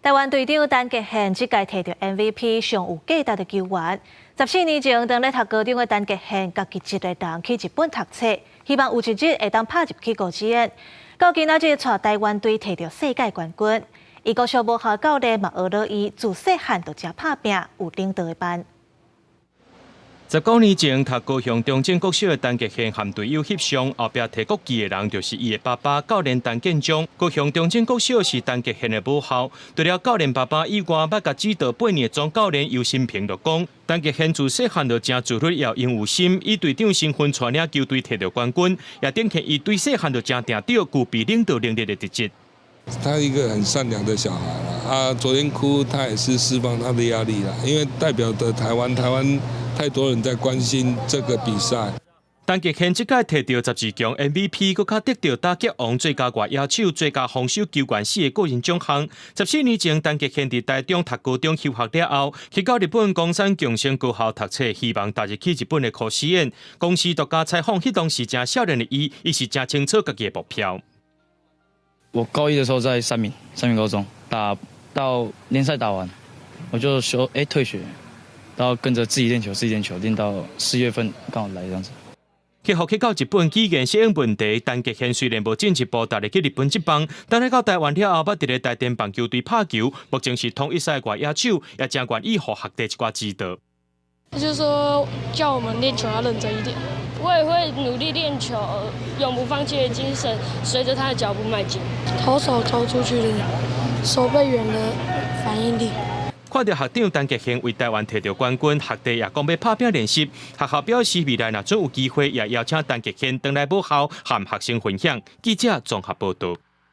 台湾队长陈杰宪这届摕到 MVP 上有价值的球员。14年前，当咧读高中的陈杰宪，家己一个人去日本读册，希望有一日会当拍入去甲子园。到今仔日，带台湾队摕到世界冠军。伊个小母校教练嘛学了伊自细汉就真拍拼，有领导的班。 19年前，读高雄中正国小的陈杰宪和队友翕相，后壁摕国旗的人就是伊的爸爸教练陈建忠。高雄中正国小是陈杰宪的母校。除了教练爸爸以外，捌甲指导8年的总教练尤新平就讲，陈杰宪自细汉就真自律，也有心，以队长身份带领球队摕到冠军，也展现伊对细汉就真定着具备领导能力的特质。 他一个很善良的小孩啦，昨天哭，他也是释放他的压力啦，因为代表的台湾太多人在关心这个比赛。陈杰宪这届摕到12强 MVP， 佮较得到打击王最佳外野手、最佳防守球员4个个人奖项。14年前，陈杰宪伫台中读高中休学了后，去到日本冈山共升高校读册，希望踏入去日本的科斯院。公司独家采访，迄当时真少年的伊是真清楚家己的目标。 我高一的时候在三民高中打到联赛打完，我就退学，然后跟着自己练球，练到4月份刚好来这样子。去学去到日本语言适应问题，陈杰宪虽然无进一步踏入去日本职棒，但喺到台湾了后，捌伫咧台电棒球队拍球，目前是统一赛外野手，也真愿意互学弟一寡指导。他就说叫我们练球要认真一点。 我也会努力练球，永不放弃的精神，随着他的脚步迈进。投手投出去的手背远的反应力。看到学长陈杰宪为台湾摕到冠军，学弟也讲要拍拼练习。学校表示未来若准有机会，也邀请陈杰宪回来母校和学生分享。记者综合报道。